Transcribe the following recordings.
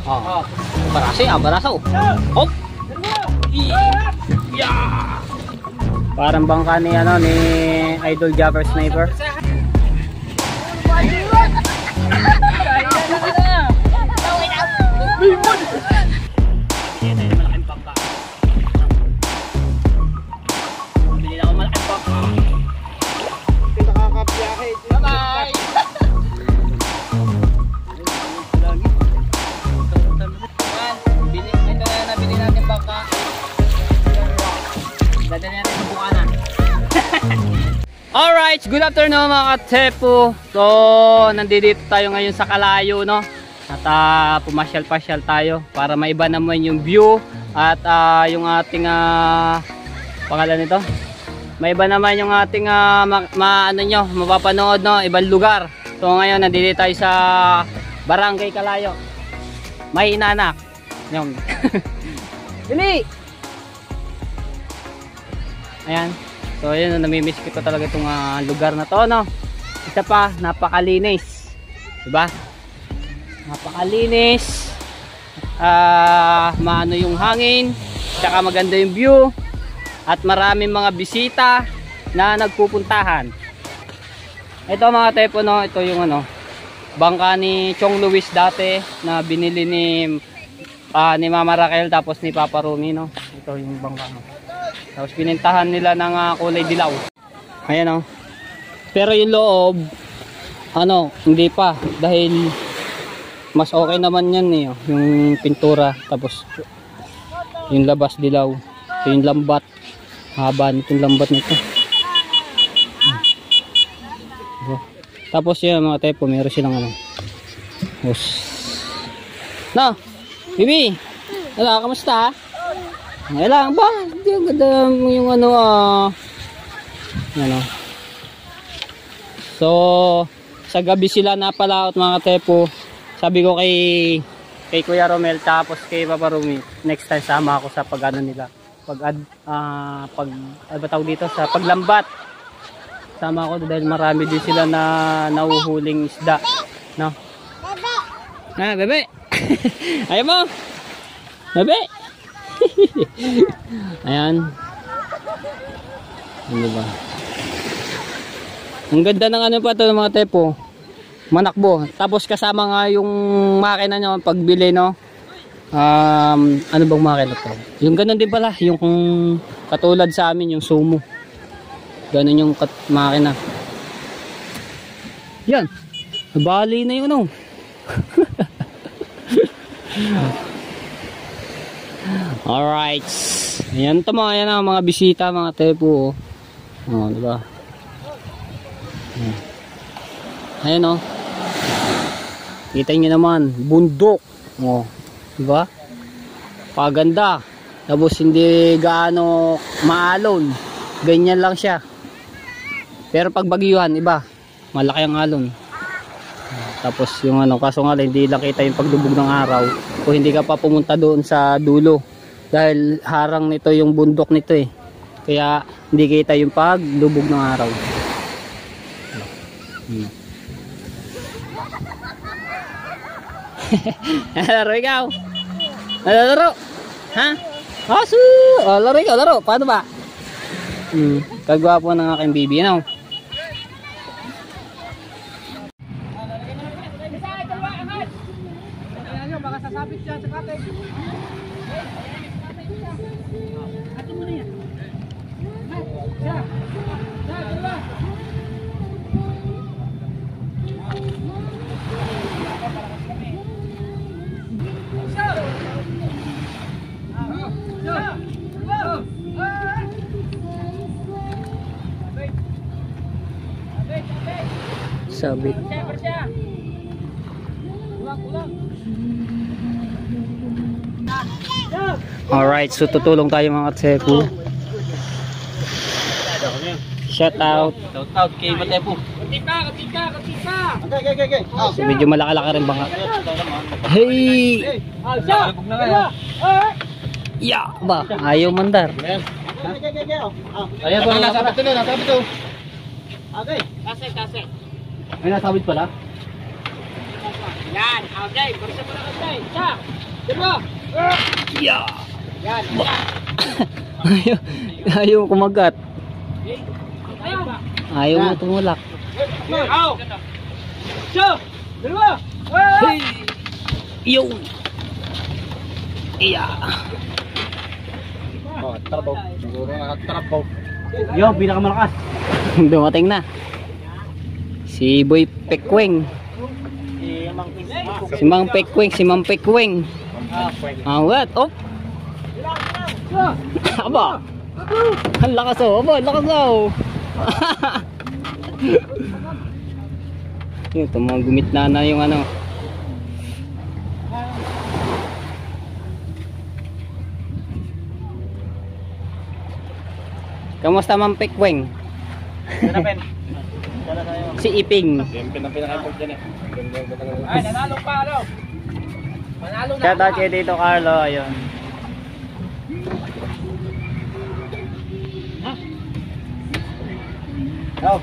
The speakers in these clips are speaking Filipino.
Oh. Baraso. Hop. Yeah. Parang bangka ni ano ni Idol Japper Sniper. Alright, good afternoon mga katepo. So, nandito tayo ngayon sa Kalayo, no? At pumasyal-pasyal tayo para maiba naman yung view at yung ating pangalan nito. Maiba naman yung ating mapapanood, no? Ibang lugar. So, ngayon nandito tayo sa Barangay Kalayo. May inanak. Yung. Dili! Ayan. So ayun, namimiss ko talaga itong lugar na to, no? Isa pa, napakalinis. Diba? Napakalinis. Maano yung hangin, tsaka maganda yung view, at maraming mga bisita na nagpupuntahan. Ito mga tepo, no? Ito yung bangka ni Chong Luis dati na binili ni Mama Raquel tapos ni Papa Rumi, no? Ito yung bangka, no? Tapos pinintahan nila ng kulay dilaw. Ayan, pero yung loob hindi pa, dahil mas okay naman yan yung pintura. Tapos yung labas dilaw. Ito yung lambat, haba nitong lambat nito. Tapos yun mga tepo, meron silang no, Bibi, kamusta? Ngayon ba? Hindi ang ganda yung So, sa gabi sila napalaot mga tepo. Sabi ko kay Kuya Romel tapos kay Papa Rumi, next time sama ako sa nila. Dito sa paglambat. Sama ako dahil marami din sila na nahuhuling isda, no? Bebe. Ayaw mo? Bebe. Ayan. Ano ba? Ang ganda ng pa ito mga tepo. Manakbo. Tapos kasama nga yung makina nyo pagbili, no? Ano bang makina to? Yung ganun din pala. Yung katulad sa amin, yung sumo. Ganun yung makina. Yan. Bali na yun, Alright. Ayan mga bisita mga tepo. Diba? Ayan kita nyo naman, bundok. Diba? Paganda. Tapos hindi gaano maalon. Ganyan lang siya. Pero pag bagyuhan, iba. Malaki ang alon. Tapos yung kaso nga hindi lang kita yung pagdubog ng araw kung hindi ka pa pumunta doon sa dulo. Dahil harang nito yung bundok nito Kaya hindi kita yung pagdubog ng araw. Laro ikaw? Laro? Ha? Laro ikaw, laro. Paano ba? Kagwapo ng aking bibi, Baka sasabit siya sa kate. Ato mo na yan. Siya, dalawa. Sabit. Alright, so tutulong tayo mga tepo. Shout out. Shout out kay Matepo. Katika. Okay. So medyo malaki-laki rin bangka. Hey! Ya, ba? Ayaw mandar. Ayan po, nasabit to. Okay. Kasi. Ay, nasabit pala? Yan, okay. Barsa mo na kasi. Siya. Dalawa. Yeah. Yan. Ayaw, ayaw kumagat. Ayaw ba? Ayaw mo tumulak. Aw. Siya. Dalawa. Hey! Yo! Iya! Oh, trabaw. Siguro nakatrabaw. Yo, pinakamalakas. Dumating na. Si Boy Pekweng. Si Mang Pekweng, si Mang Pekweng. What? Oh! Aba! Ang lakas oh! Aba, ang lakas oh! Yun, tumagumit na yung ano. Kamusta Mang Pekweng? Si Iping. Ay, nanalo pa, ano? Manalo na. Shout out kay dito Carlo, ayun. Oh.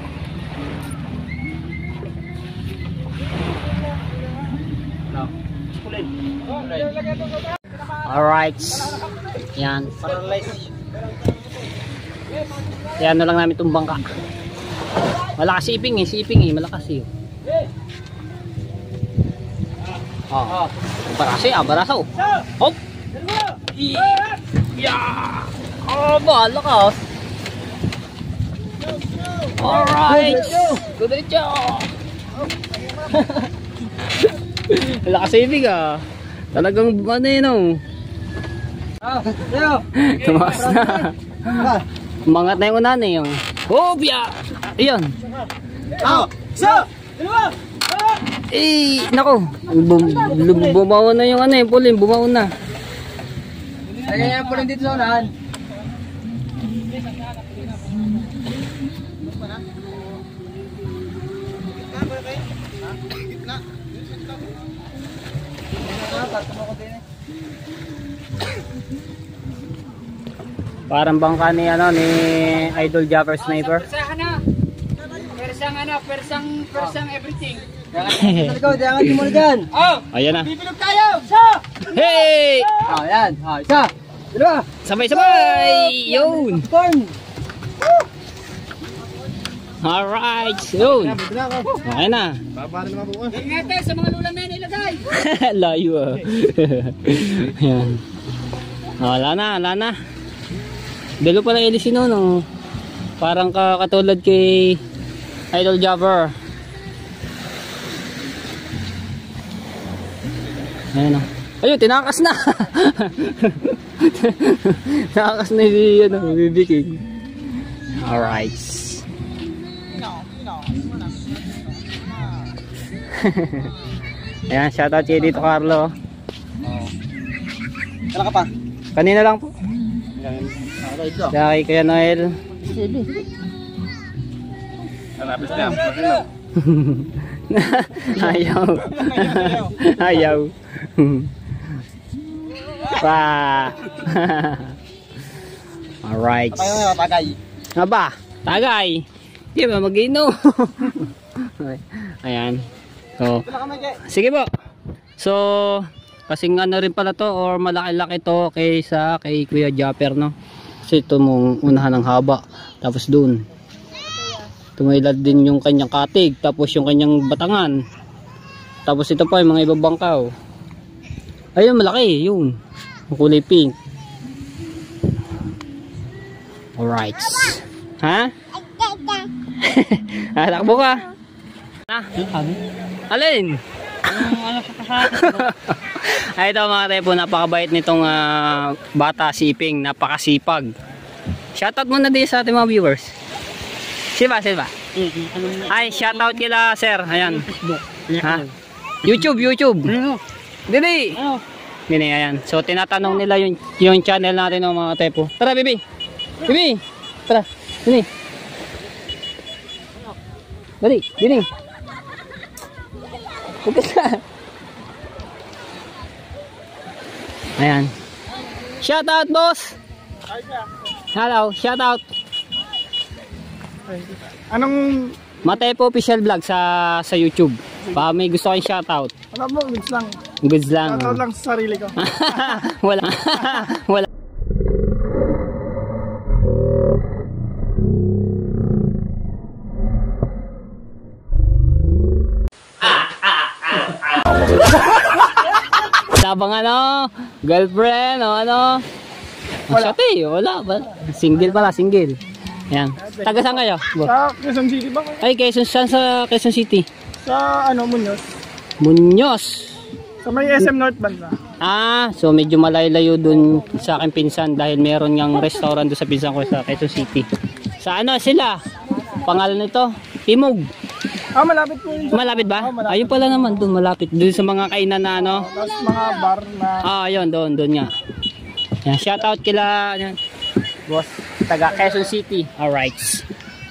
Alright. Yan. Yan na lang namin itong bangka. Malakas si Iping eh, malakas eh. Oh. Barasa oh. Hop. Yeah. Oh, malakas. Alright. Good job. Malakas si Iping ah. Talagang ano yun oh. Tumaas na. Umangat na yung unan eh yung. Hopya! Iyon. Isa! Dalawa! Eh, nako. Bumaon na yung ano eh, pulin, bumaon na. Ay, yan po rin dito sa unahan. Parang bangka ni ano ni Idol Japper Sniper. Persahan na. Persang everything. Jangan di muna dyan. Oh! Ayan na. Bibilog tayo! Isa! Hey! Yan. Isa. Dalawa. Sabay-sabay! Yun! Turn. Alright! Yun! Okay na. Ingat tayo sa mga lulang na yan ilagay. Layo ah. Ayan. Wala na. Dalo pala ilisin no. Parang katulad kay Idol Jabber. Ayan o. Ayun, tinakas na. Tinakas na si BB King. Alright. Ayan, shoutout kayo dito Carlo. Kailan ka pa? Kanina lang po. Kaya kay Noel. Ayaw. Pa. Alright. Tagay. Aba, tagay. Di ba mag-ino? Ayan. So, sige po. So, kasing ano rin pala to or malaki-laki to kay Kuya Japper no. Kasi ito mong unahan ng haba. Tapos dun. Tumilad din yung kanyang katig. Tapos yung kanyang batangan. Tapos ito pa yung mga ibang bangkaw. Ayun, malaki. Yun. Yung kulay pink. Alright. Ha? Takbo ka. Alin? Ay, ito mga tepo, napakabait nitong bata si Iping, napakasipag. Shoutout muna din sa ating mga viewers. Silva. Ay, shoutout kila sir. Ayan. Ha? YouTube. Dili. Dili, ayan. So, tinatanong nila yung channel natin ng mga tepo. Tara, Bibi. Tara, dili. Dili. Ayan. Shout out boss. Hello, shout out. Anong... Matepo official vlog sa YouTube. Pa may gusto kayong shout out. Ano mo? Mix lang. Goods lang. Shoutout lang sa sarili ko. Wala. Wala. Wala bang ano? Girlfriend o ano? Wala. Wala. Single pala, single. Ayan. Taga saan kayo? Sa Quezon City ba? Ay, saan sa Quezon City? Sa ano, Muñoz. Muñoz. Sa may SM North Banda. So medyo malayo dun sa aking pinsan dahil meron ngang restaurant doon sa pinsan ko sa Quezon City. Sa ano sila? Pangalan nito? Timog. Malapit po yun. Malapit ba? malapit. Ayun pala naman doon, malapit. Doon sa mga kainan na ano. Tapos mga bar na... Ayun, doon nga. Yan, shout out kila yan. Boss, taga Quezon City. Alright.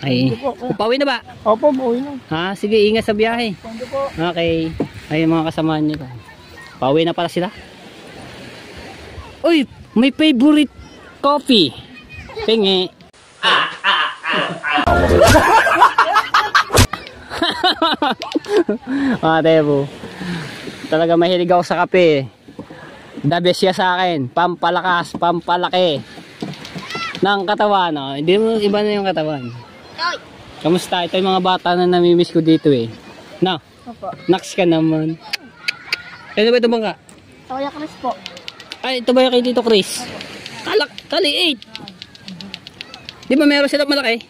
Ay, pauwi na ba? Opo, buhay na. Sige, ingat sa biyahe. Thank you po. Okay. Ay, mga kasamahan nyo. Pauwi na pala sila. Uy, may favorite coffee. Tingi. Tebo. Talaga mahilig ako sa kape. The best siya sa akin. Pampalakas, pampalaki ng katawan. Hindi mo iba na yung katawan. Kamusta? Ito yung mga bata na namimiss ko dito eh. Na, naks ka naman. Ano ba ito bangka? Kuya Chris po. Ay, ito ba yung kay Tito Chris? Kaliit. Di ba meron sila malaki?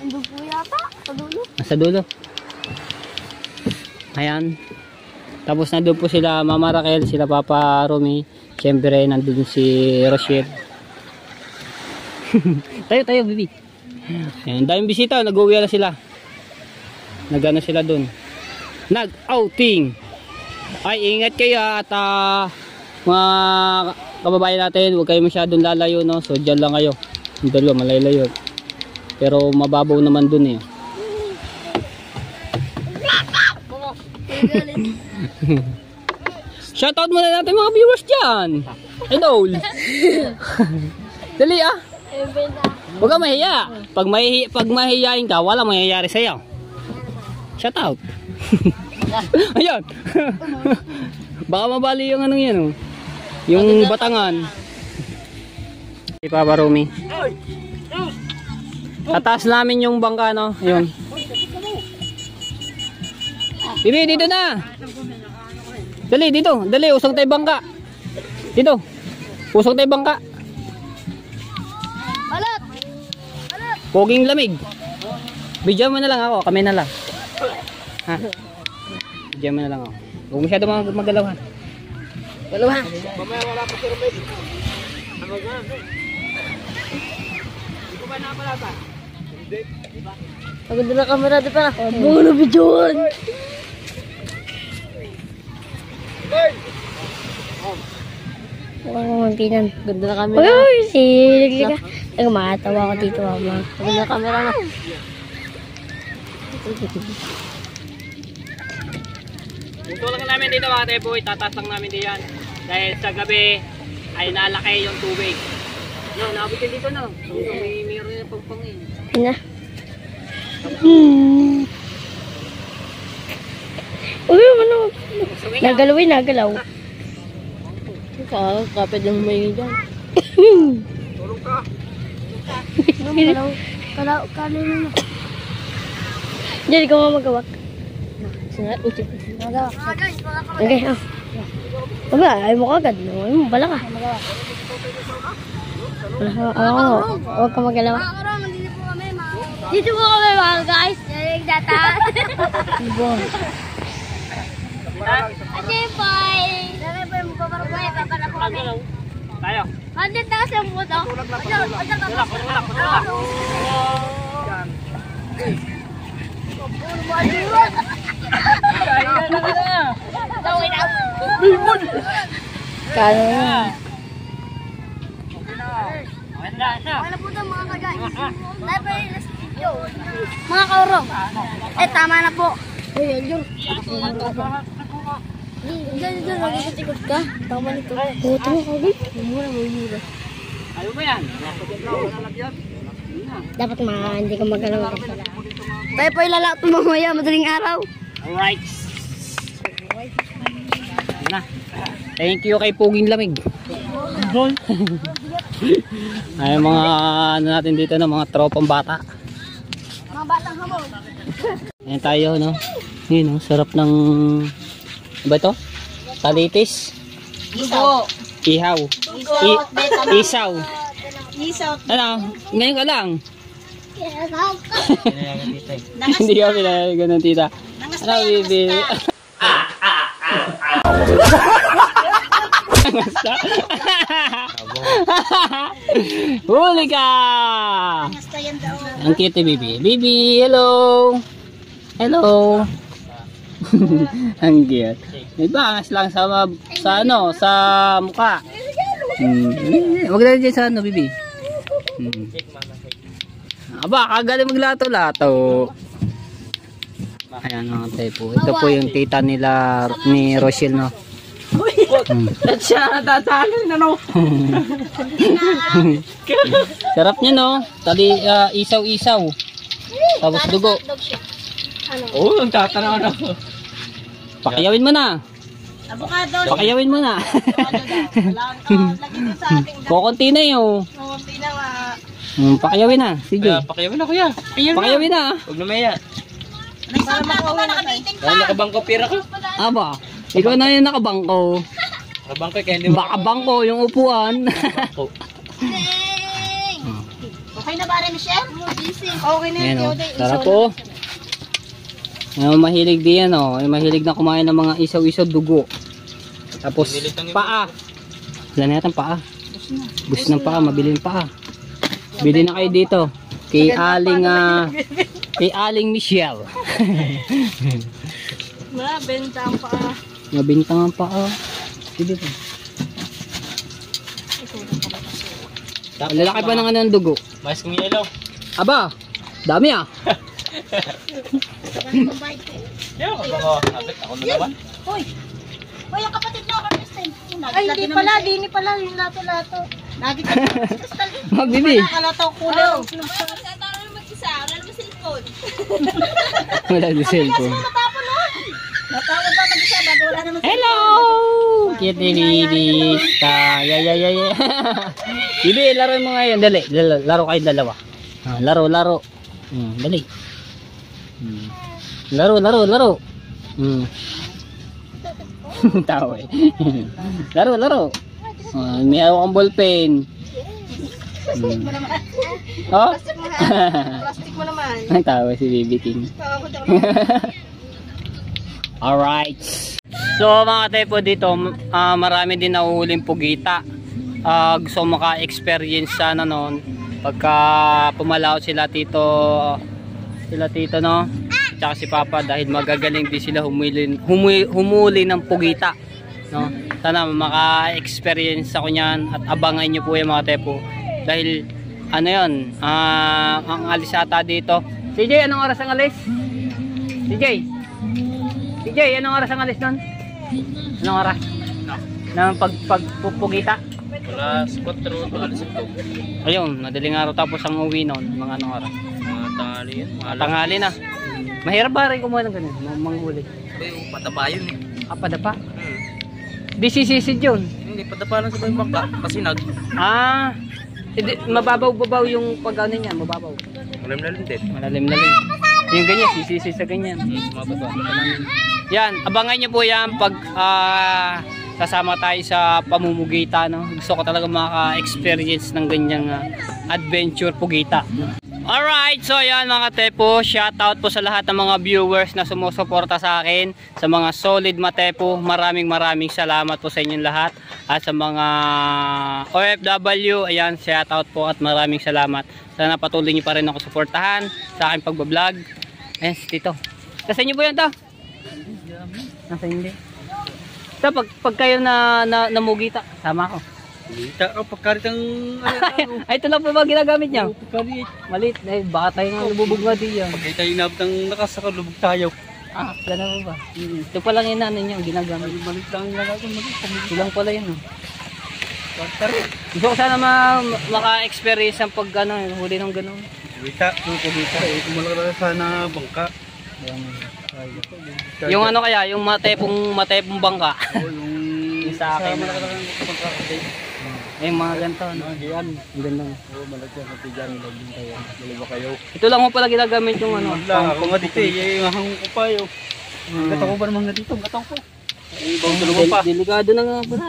Andun po yata. Sa dulo. Sa dulo. Ayan. Tapos nandun po sila Mama Raquel, sila Papa Romy. Siyempre nandun si Rochelle. tayo, baby. Ayan, daming bisita. Nag-uwi na sila. Nag-ano sila dun. Nag-outing. Ay, ingat kayo at mga kababayan natin, huwag kayo masyadong lalayo, no? So, dyan lang kayo. Yung dalawa, malalayo. Pero mababaw naman dun eh. Shoutout muna natin mga viewers dyan. Hello. Dali ah. Huwag ka mahiya. Pag mahihayin ka, walang mangyayari sa'yo. Shoutout. Ayun. Baka mabali yung anong yan oh. Yung batangan. Si Papa Romy. Tataas namin yung bangka no. Ayun. Bibi, dito na. Dali, dito. Dali, usog tayo bangka. Dito. Usog tayo bangka. Alat! Poging lamig. Bidyan mo na lang ako. Kami na lang. Ha? Bidyan mo na lang ako. Huwag masyado magalaw ha. Galaw ha. Mamaya wala pa si Romel. Ikaw ba napalata? Hindi. Pagod na kamera di pa. Bungo na videoan. Mukhang mampinan. Ganda na kamera. Uy, silig ka. Matawa ko dito. Pagod na kamera na. Punto lang namin dito mga teboy. Tataas lang namin diyan. Dahil sa gabi ay nalaki yung tubig. No, nabot din dito no. Mayroon yung pagpangin. Pina. Uy, ano? Nagalaw. Kapit lang may dyan. Tulong ka. Kalino na. Diyan, ikaw nga magawak. Sunod, utip. Magawak. Okay, oh. Aba, ayaw mo kagad. Ayaw mo, bala ka. Huwag ka magalaw. Dito po kami mga guys. Nalig data. Ate, bye. Dali po yung paparabay. Papala po kami. Tayo. Mandit na kasi ang puto. Kano na? Wala po ito mga kagay. Mga kauro. Tama na po. Diyan, nagkakatikot ka. Tama nito. Puto mo kagay. Mura. Ayaw mo yan? Dapat hindi ka magalaw. Tayo po ilalaot mamaya, madaling araw. Alright. na. Thank you kay Puging Lamig. Ay mga ano natin dito no, mga tropang bata. Mga batang hamon. Ayan tayo no. Yun no, sarap ng ano ba ito? Talitis. Dugo. Ihaw. Isaw. Isaw. Ano? Ngayon ka lang. Nangas Hindi kami na ganun tita. Ano bibi? Huli ka! Basta yan daw. Ang cute ni Bibi. Bibi, hello! Hello! Ang cute. May bangas lang sa ano, sa mukha. Huwag na dyan sa ano, Bibi. Aba, kagaling maglato-lato. Ayan mga tepo. Ito po yung tita nila ni Rochelle, no? Siya tatalo na no. Sarap niya, no? Tali, isaw-isaw. Tapos dugo. Oo, ang tatanaw na. Pakiyawin mo na. Avocado. Pakiyawin mo na. Lagi mo sa ating Kukunti na yun. konti na nga. Pakiyawin na. Sige. Pakiyaw na kuya. Pakiyawin na. Huwag na maya. Para makuha na nakamiting pa. Nakabangko pira ka. Aba, ikaw na yung nakabangko. Nakabangko kaya hindi mo. Baka bangko yung upuan. Okay na ba rin, Michelle? Okay na Ayan yun. o. Sarap po. Ayan, mahilig din yan o. Mahilig na kumain ng mga isaw-isaw dugo. Tapos paa. Wala na yata paa. Bus ng paa, mabili ng paa. Bili na kayo dito. Kay Aling Michelle. Mabenta ang paa. Mabintang ang paa. Sige po. Lalaki pa ng ano ng dugo. Mas kong yellow. Aba, dami ah. Yo, ako. Abit ako na naman. Hoy! Hoy, ang kapatid na ako, Kristen. Ay, hindi pala, di pala, yung lato-lato. Lagi ka Kristen. Magbibi. Kalataw kulo. Wala di cellphone. Matapon nun. Natawag ba mag-isa bago wala naman Hello! Cute ni Bibi. Yay. Bibi, laro mo ngayon. Dali, laro kayo dalawa. Laro. Dali. Laro. Tawa eh. Laro. May hawak kang ballpen. Plastic mo naman. Oh? Plastic mo naman. Ang tawa si Bibi King. Ako daw. Alright. So mga tepo dito, marami din nahuhuling pugita. Gusto maka-experience sana noon pagka pumalaot sila tito no, tsaka si Papa, dahil magagaling din sila humuli ng pugita, no. Sana maka-experience ako niyan at abangan nyo po yung mga tepo, dahil ano yun, ang alis ata dito. CJ, anong oras ang alis? CJ, anong oras ang alis nun? Anong oras? Ng pagpupugita? Wala, 4 alas ito. Ayun, madaling araw, tapos ang uwi nun, mga anong oras? Mga tangali yun. Tanghali na. Mahirap ba rin kumuha ng ganun? Manghuli. Pataba yun eh. Padapa? Di sisisid yun. Hindi, pataba lang sa buhay bangka. Pasinag. Mababaw-babaw yung pag-ano niya, mababaw. Malalim din. Malalim. Yung ganyan, sisisid sa ganyan. Yan, abangan nyo po yan pag kasama tayo sa pamumugita, no? Gusto ko talaga maka-experience ng ganyang adventure pugita. Alright, so yan mga tepo, shoutout po sa lahat ng mga viewers na sumusuporta sa akin, sa mga solid matepo. Maraming salamat po sa inyong lahat. At sa mga OFW, ayan, shoutout po at maraming salamat. Sana patuloy niyo pa rin ako suportahan sa aking pagbablog. Ayan, dito. Kasi inyo po yan to? Nasa hindi. So, pag kayo namugita, sama ako. Kita ka pagkarit ang Ay, ito lang po ba ginagamit niya? pagkarit. Malit, dahil baka tayo nga lububog nga diyan. Pag tayo inabot ang nakasaka, lubog tayo. Gano'n ba? Ito pa lang yung nanin niya, ginagamit. Malit lang yung nagagawin. Ito lang pala yun. Gusto ko sana maka-experience ang pag huli ng gano'n. Kita, pugita. Kumalala na sana bangka. Yung ano kaya, yung matepong bangka. Yung sa akin. Eh, mga ganito, no? Yan. Ang ganda. Oo, malagyan natin dyan. Lagyan kayo. Dalawa kayo. Ito lang mo pala ginagamit yung ano. Ako nga dito eh. Mahangong ko pa yun. Gataw ko ba naman nga dito? Gataw ko. Ibang dalawa pa. Delikado na nga pala.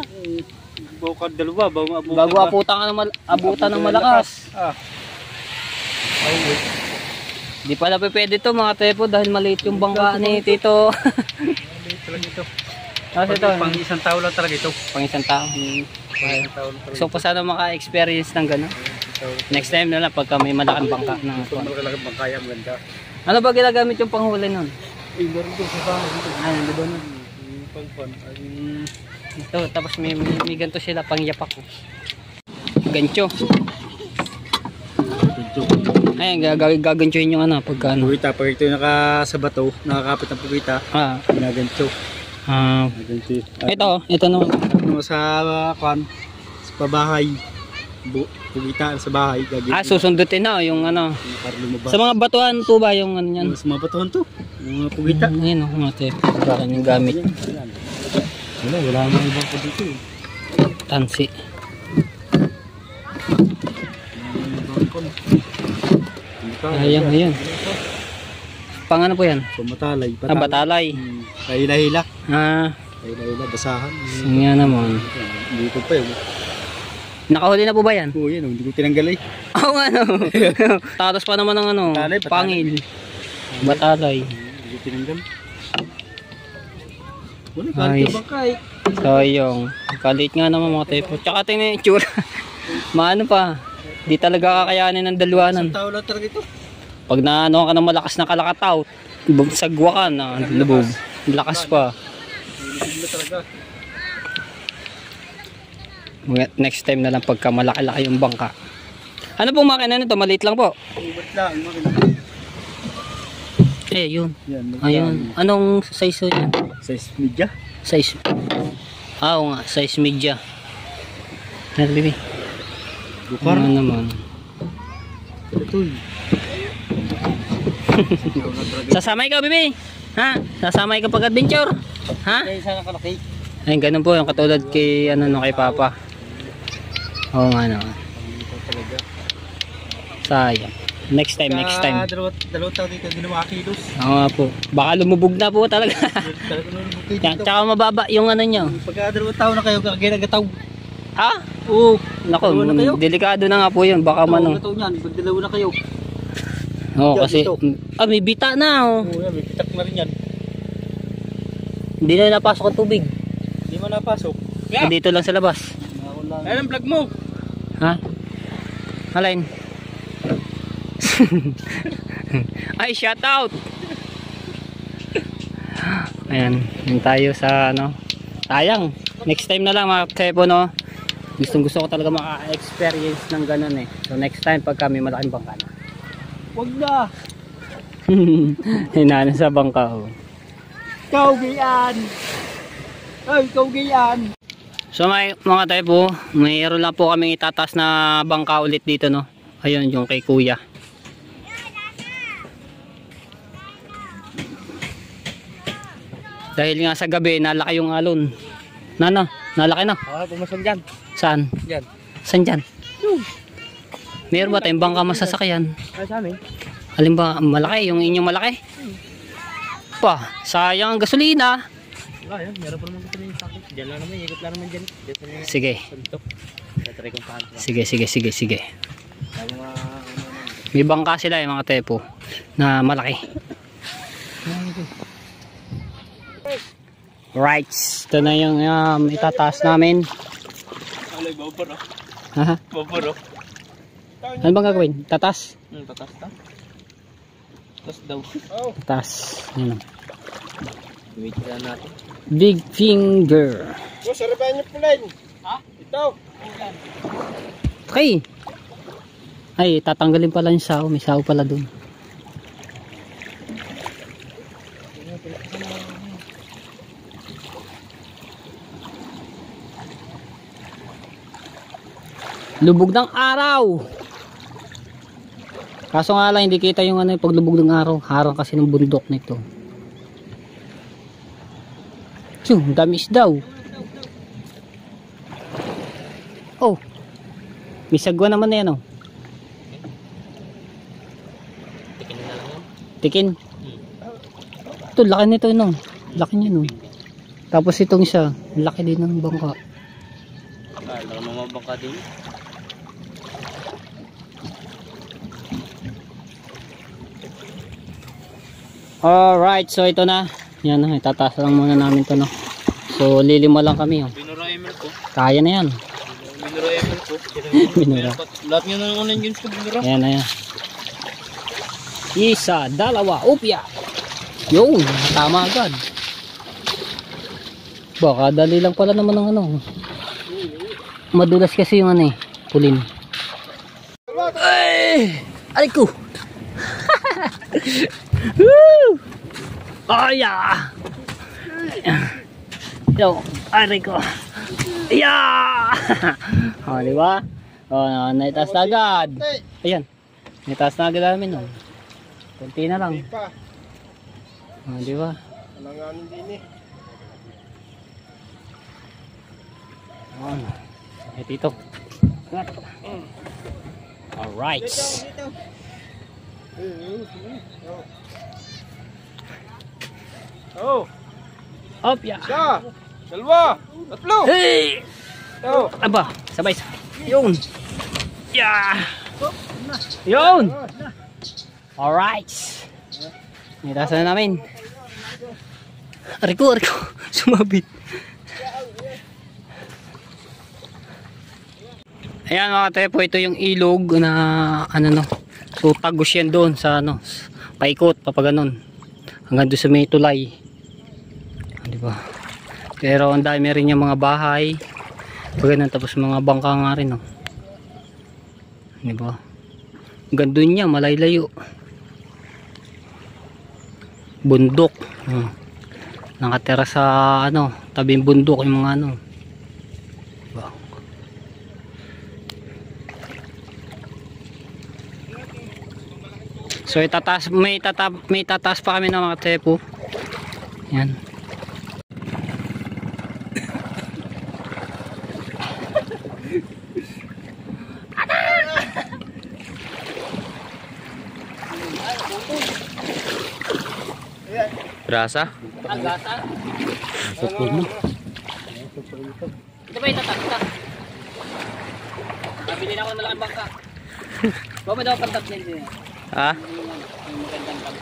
Bago ka dalawa. Bago abutan ka ng abutan ng malakas. Ay, Di pala pwede to mga tepo dahil maliit yung bangka ni Tito. maliit talaga ito. Kasi ito, Pang isang tao lang talaga ito. pang isang tao. Pang isang tao lang talaga. So, pa sana maka-experience ng gano'n. Next time na lang pagka may malaking bangka na Ito malaking bangkaya. Ang ganda. Ano ba ginagamit yung panghuli nun? Ay, meron doon sa bahay. Ano ba nun? Yung pangpan. Ay, Ito, tapos may ganito sila pang yapak ko. Gancho. Ayan, gaganchoin yung ano pagka ano. pugita. Pag ito yung sa bato, nakakapit ng pugita, Ah, ginagancho. Gancho. ito no. Ano sa kwan, sa pabahay. Pugita sa bahay. Susundutin na yung ano. Para lumabas. Sa mga batuhan po ba yung ano yan? Sa mga batuhan to. Yung mga pugita. Ayun o, mga tepo. Bakit yung gamit? Wala nang ibang po dito eh. Tansi. Ayun, ayun. Pang ano po yan? Pamatalay. Batalay. Kahila-hila. Kahila-hila, basahan. Nga naman. Dito pa yun. Nakahuli na po ba yan? Oo yan, hindi ko tinanggal eh. Oo nga no. Tatas pa naman ng ano, Batalay. pangil. Batalay. Hindi ko tinanggal. Wala, Nice. kahit yung bangkay. So yung kalit nga naman mga tepo. Tsaka tingnan yung itsura. Maano pa. Di talaga kakayanin ng dalawanan. Isang tao lang talaga ito. Pag naano ka ng malakas na kalakataw, sagwa ka na lubog. Lakas pa. Hindi talaga. Next time na lang pagka malaki-laki yung bangka. Ano pong makina nito? Maliit lang po. Ubat lang. Eh, yun. Yan. Ayun. Anong size yun? Size media. Size. Oo nga, size media. Ano, baby? Bukar. Ano naman? Ito eh. Sasamay ka, baby? Ha? Sasamay ka pag-adventure? Ha? Kaya isa nakalaki. Ayun, ganun po yung katulad kay, ano, no, kay Papa. Oo nga naman. Sayang. Next time, next time. Dalawang tao dito, hindi na makakilos. Oo nga po. Baka lumubog na po talaga. Talaga naman bukay dito. Tsaka mababa yung ano nyo. Pagka dalawang tao na kayo, ginagataw. Ha? Oo. Nako, Dalawa na kayo? delikado na nga po yun. Baka mano. Ginagataw niyan, pag dalawa na kayo. Oo, Yan, kasi, dito. may bita na oh. Oo yan, may pitak na rin yan. Hindi na napasok ang tubig. Hindi mo napasok. Dito lang sa labas. Ayan ang vlog mo. Ha? Alin? Ay, shout out! Ayan, yun tayo sa ano. Sayang. Next time na lang mga tepo, no. Gusto ko talaga maka-experience ng ganun eh. So next time pag kami malaking bangka na. Huwag na. Hinana sa bangka oh. Ikaw gayaan. Ay, ikaw gayaan. So mga tepo, mayroon lang po kaming itatas na bangka ulit dito, no. Ayun yung kay kuya. Dahil nga sa gabi nalaki yung alon. Nano, nalaki na. Pumasok dyan. Saan? Dyan. Saan dyan? Meron ba tayong bangka masasakyan? Ay, sa amin. Alin ba malaki? Yung inyong malaki? Pa, sayang ang gasolina. Wala yan, meron pa naman ito yung sakit. Dyan lang naman, ikot lang naman dyan. Sige. Tatry kong paano. Sige. May bangka sila mga tepo na malaki. Right, ito na yung itataas namin. Alay, babaro. Ha? Babaro. Ano bang gagawin? Tatas? Tatas ta. Tatas daw. Tatas. Yan. Wait lang natin. Big finger. Sarapan niyo pulin. Ha? Ito. Okay. Ay, tatanggalin pala yung sao. May sao pala dun. Lubog ng araw. Kaso nga lang hindi kita yung ano, paglubog ng araw. Harang kasi ng bundok nito. Damis daw. Oh. May sagwa naman na yan oh. Tikin na lang yan. Tikin. Ito, laki nito no. Laki niya no. Tapos itong isa, laki din ng bangka. Alam mo mabangka din. Alright, so ito na. Yan, itataas lang muna namin to no. So lilima lang kami oh. Binura ML ko. Kaya na yan. Binura ML ko. Binura. Lahat nyo na lang online yun sa binura. Ayan na yan. Isa, dalawa, upya. Yun, tama agad. Baka dali lang pala naman ng ano. Madulas kasi yung ano eh, pulin. Ay! Aray ko! Woo! Aya! Yo, aray ko. Yeah! Oh, di ba? Oh, naitaas na agad. Ayan. Naitaas na agad namin oh. Kunti na lang. Oh, di ba? Alanganin din eh. Oh. Eh dito. Alright. Oh, Up ya. isa, dalawa, tatlo. Hey! Oh, Aba, sabay. Yun. Yeah. Yun. Alright. Nitasan na namin. Ariko. Sumabit. Ayan mga tepo, ito yung ilog na ano no. So tagos yan doon sa ano, paikot papaganon. Hanggang doon sa may tulay. Di ba? Pero ang dami rin yung mga bahay. Paganon, tapos mga bangka nga rin no. Di ba? Hanggang doon niya, malaylayo. Bundok. Nakatira sa ano, tabing bundok yung mga ano. Diba? So itataas, may tataas pa kami ng mga tepo. Yan. Rasa? Agasa? Sakto mo. Ito ba itatakta? Nabili na ako ng malaking bangka. Bawa daw pantat na din. Ha? Yung magandang tag.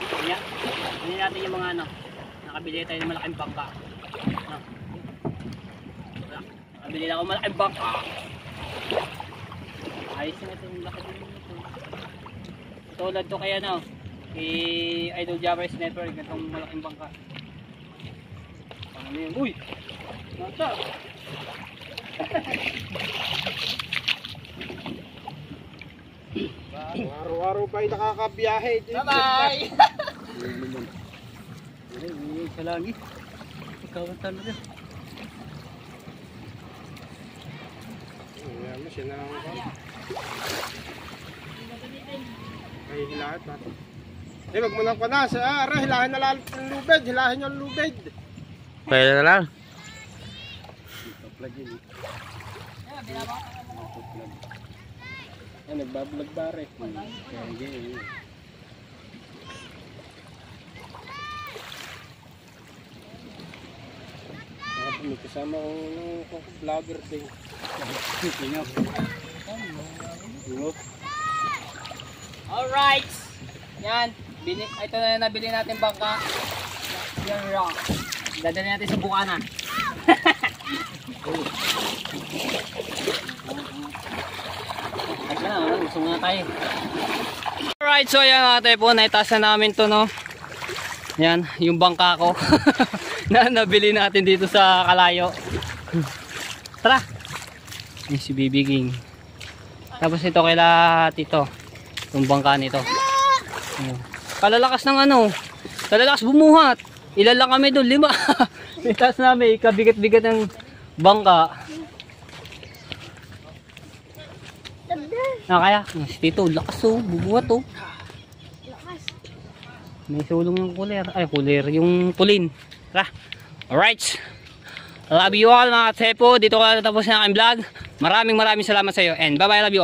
Kaya, hindi natin yung mga ano. Nakabili tayo ng malaking bangka. No. Nakabili na ako ng malaking bangka. Ayos na ito yung laki din ito. Tulad to kaya no. Idol Jabbers Network, itong malaking bangka. Ano yun? Uy! Nasa! Araw-araw pa yung nakakabiyahe. Bye-bye! Sa langit. Ikawan talaga. Ayan mo siya na lang ako. Ay, hilahat ba? Eh, wag mo nang panas. Ara, hilahin na lang yung lubid. Hilahin yung lubid. Pwede na lang. Ay, nagbablog bare. May kasama ko vlogger din. Alright! Yan! Ito na nabili natin bangka. Yan rock. Dadali natin sa Bukana. Gusto nga tayo. Alright, so yan mga tepo, naitaas na namin to no. Yan, yung bangka ko na nabili natin dito sa Kalayo. Tara! Yung si Bibi King. Tapos ito kaila tito. Yung bangka nito. Ayan. Kalalakas ng ano. Kalalakas bumuhat. Ilan lang kami doon, 5. Itaas namin, kabigat-bigat ng bangka. Kaya, si Tito, lakas oh, bubuhat oh. May sulong yung kuler. Ay, kuler, yung pulin. Tara. Alright. Love you all mga Katsepo. Dito ko natapos na aking vlog. Maraming salamat sa iyo. And bye bye, love you all.